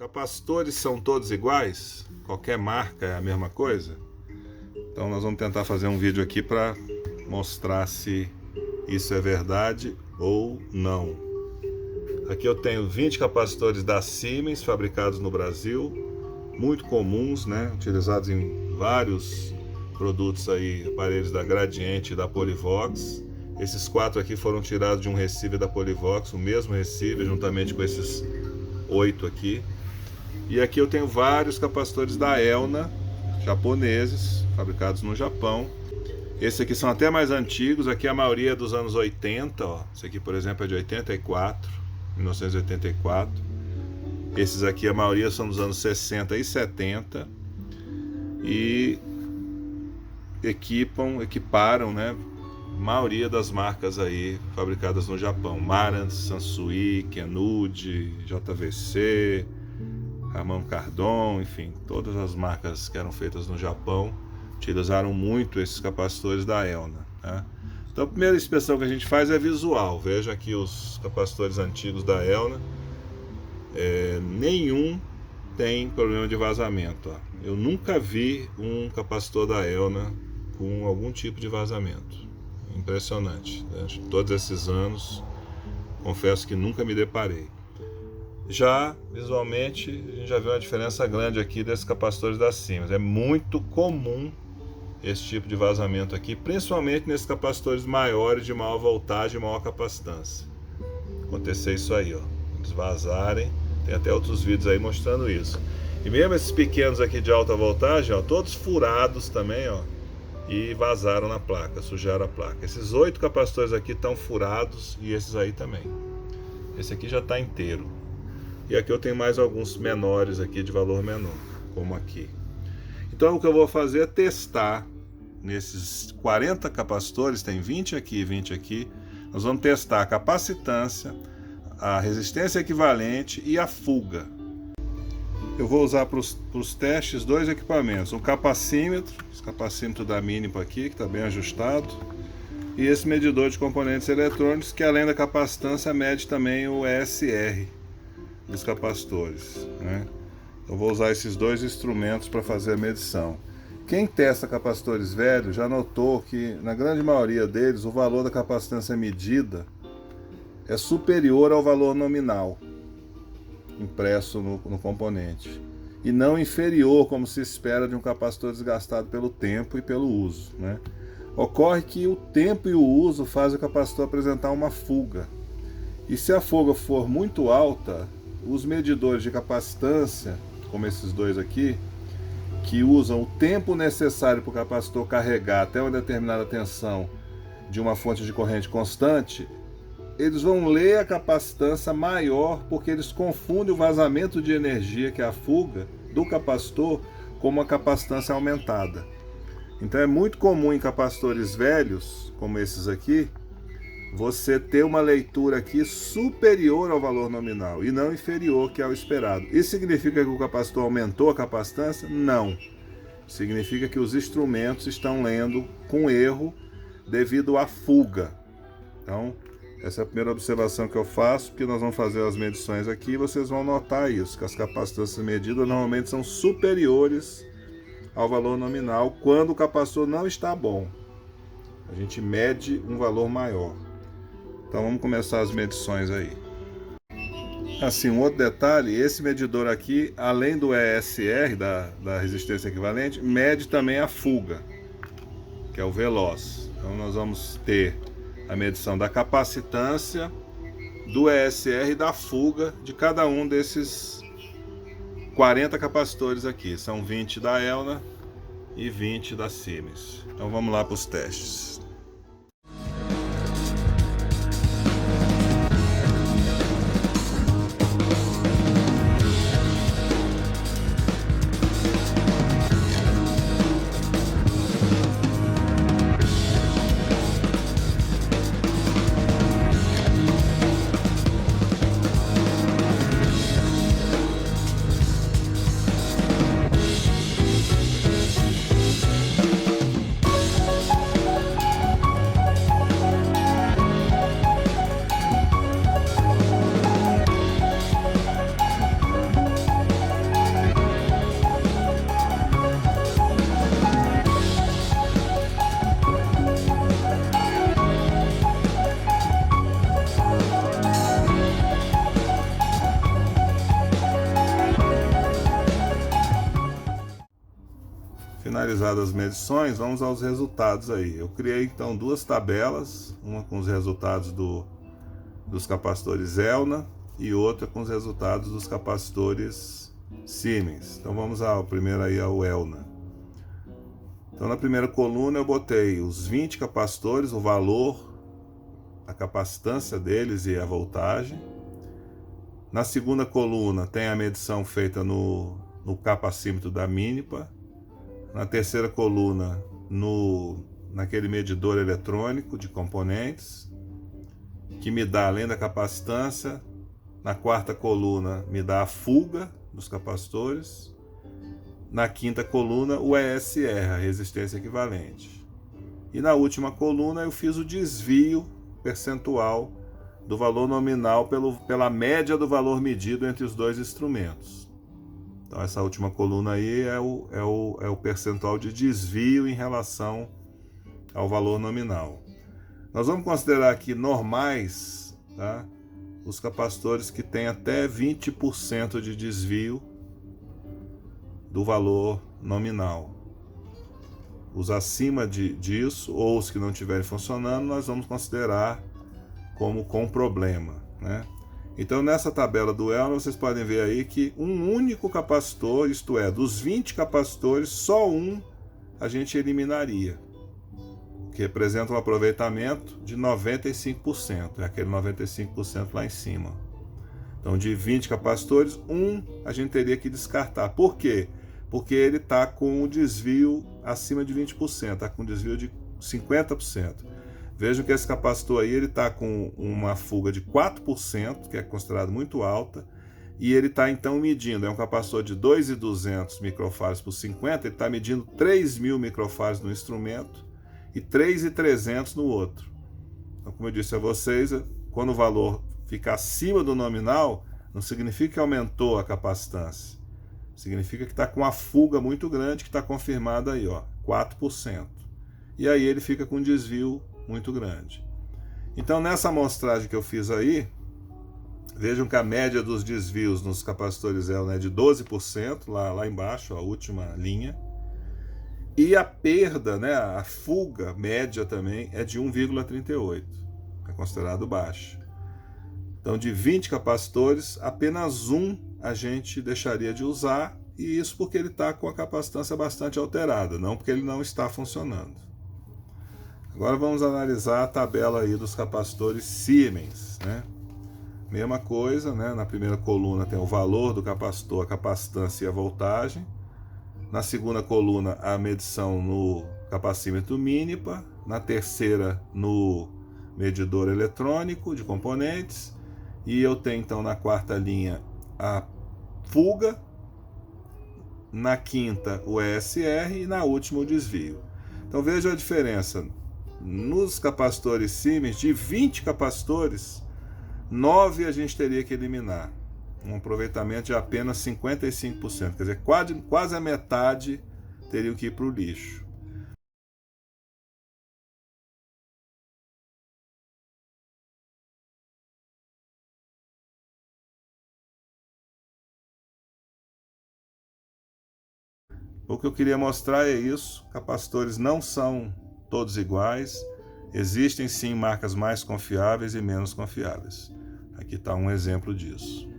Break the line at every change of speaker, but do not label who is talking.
Capacitores são todos iguais? Qualquer marca é a mesma coisa? Então nós vamos tentar fazer um vídeo aqui para mostrar se isso é verdade ou não. Aqui eu tenho 20 capacitores da Siemens, fabricados no Brasil, muito comuns, né? Utilizados em vários produtos aí, aparelhos da Gradiente e da Polivox. Esses 4 aqui foram tirados de um receiver da Polivox, o mesmo receiver, juntamente com esses 8 aqui. E aqui eu tenho vários capacitores da Elna, japoneses, fabricados no Japão. Esses aqui são até mais antigos, aqui a maioria é dos anos 80, ó. Esse aqui, por exemplo, é de 84, 1984. Esses aqui, a maioria são dos anos 60 e 70. E equiparam, né, a maioria das marcas aí fabricadas no Japão. Marantz, Sansui, Kenwood, JVC, Ramon Cardon, enfim, todas as marcas que eram feitas no Japão utilizaram muito esses capacitores da Elna, né? Então a primeira inspeção que a gente faz é visual. Veja aqui os capacitores antigos da Elna, nenhum tem problema de vazamento, ó. Eu nunca vi um capacitor da Elna com algum tipo de vazamento. Impressionante, né? Todos esses anos, confesso que nunca me deparei. Já visualmente, a gente já viu uma diferença grande aqui desses capacitores da Siemens. É muito comum esse tipo de vazamento aqui, principalmente nesses capacitores maiores, de maior voltagem e maior capacitância. Acontecer isso aí, ó, eles vazarem. Tem até outros vídeos aí mostrando isso. E mesmo esses pequenos aqui de alta voltagem, ó, todos furados também, ó, e vazaram na placa, sujaram a placa. Esses 8 capacitores aqui estão furados e esses aí também. Esse aqui já está inteiro. E aqui eu tenho mais alguns menores aqui, de valor menor, como aqui. Então o que eu vou fazer é testar nesses 40 capacitores, tem 20 aqui e 20 aqui. Nós vamos testar a capacitância, a resistência equivalente e a fuga. Eu vou usar para os testes 2 equipamentos. Um capacímetro, esse capacímetro da Minipa aqui, que está bem ajustado. E esse medidor de componentes eletrônicos, que além da capacitância mede também o ESR dos capacitores, né? Eu vou usar esses 2 instrumentos para fazer a medição. Quem testa capacitores velhos já notou que na grande maioria deles o valor da capacitância medida é superior ao valor nominal impresso no componente, e não inferior, como se espera de um capacitor desgastado pelo tempo e pelo uso, né? Ocorre que o tempo e o uso fazem o capacitor apresentar uma fuga, e se a fuga for muito alta, os medidores de capacitância, como esses 2 aqui, que usam o tempo necessário para o capacitor carregar até uma determinada tensão de uma fonte de corrente constante, eles vão ler a capacitância maior, porque eles confundem o vazamento de energia, que é a fuga, do capacitor, com uma capacitância aumentada. Então é muito comum em capacitores velhos, como esses aqui, você ter uma leitura aqui superior ao valor nominal e não inferior, que é o esperado. Isso significa que o capacitor aumentou a capacitância? Não. Significa que os instrumentos estão lendo com erro devido à fuga. Então, essa é a primeira observação que eu faço, porque nós vamos fazer as medições aqui e vocês vão notar isso, que as capacitâncias medidas normalmente são superiores ao valor nominal quando o capacitor não está bom. A gente mede um valor maior. Então vamos começar as medições aí. Assim, um outro detalhe, esse medidor aqui, além do ESR, da resistência equivalente, mede também a fuga, que é o veloz. Então nós vamos ter a medição da capacitância, do ESR e da fuga de cada um desses 40 capacitores aqui. São 20 da Elna e 20 da Siemens. Então vamos lá para os testes. Finalizadas as medições, vamos aos resultados aí. Eu criei então duas tabelas, uma com os resultados dos capacitores Elna e outra com os resultados dos capacitores Siemens. Então vamos ao primeiro aí ao Elna. Então na primeira coluna eu botei os 20 capacitores, o valor, a capacitância deles e a voltagem. Na segunda coluna tem a medição feita no capacímetro da Minipa. Na terceira coluna, naquele medidor eletrônico de componentes, que me dá, além da capacitância, na quarta coluna me dá a fuga dos capacitores. Na quinta coluna, o ESR, a resistência equivalente. E na última coluna eu fiz o desvio percentual do valor nominal pela média do valor medido entre os dois instrumentos. Então essa última coluna aí é o percentual de desvio em relação ao valor nominal. Nós vamos considerar aqui normais, tá? Os capacitores que têm até 20% de desvio do valor nominal. Os acima disso, ou os que não estiverem funcionando, nós vamos considerar como com problema, né? Então nessa tabela do Elna vocês podem ver aí que um único capacitor, isto é, dos 20 capacitores, só um a gente eliminaria, que representa um aproveitamento de 95%, é aquele 95% lá em cima. Então de 20 capacitores, um a gente teria que descartar. Por quê? Porque ele está com o desvio acima de 20%, está com desvio de 50%. Vejam que esse capacitor aí está com uma fuga de 4%, que é considerado muito alta, e ele está então medindo, é um capacitor de 2.200 microfarads por 50, ele está medindo 3.000 microfarads no instrumento e 3.300 no outro. Então, como eu disse a vocês, quando o valor fica acima do nominal, não significa que aumentou a capacitância, significa que está com uma fuga muito grande, que está confirmada aí, ó, 4%. E aí ele fica com um desvio muito grande. Então nessa amostragem que eu fiz aí, vejam que a média dos desvios nos capacitores Elna é de 12%, lá embaixo, a última linha, e a perda, né, a fuga média também é de 1,38, é considerado baixo. Então de 20 capacitores, apenas um a gente deixaria de usar, e isso porque ele está com a capacitância bastante alterada, não porque ele não está funcionando. Agora vamos analisar a tabela aí dos capacitores Siemens, né? Mesma coisa, né? Na primeira coluna tem o valor do capacitor, a capacitância e a voltagem. Na segunda coluna a medição no capacímetro Minipa. Na terceira no medidor eletrônico de componentes. E eu tenho então na quarta linha a fuga. Na quinta o ESR e na última o desvio. Então veja a diferença. Nos capacitores Siemens, de 20 capacitores, 9 a gente teria que eliminar. Um aproveitamento de apenas 55%. Quer dizer, quase a metade teria que ir para o lixo. O que eu queria mostrar é isso. Capacitores não são todos iguais. Existem sim marcas mais confiáveis e menos confiáveis. Aqui está um exemplo disso.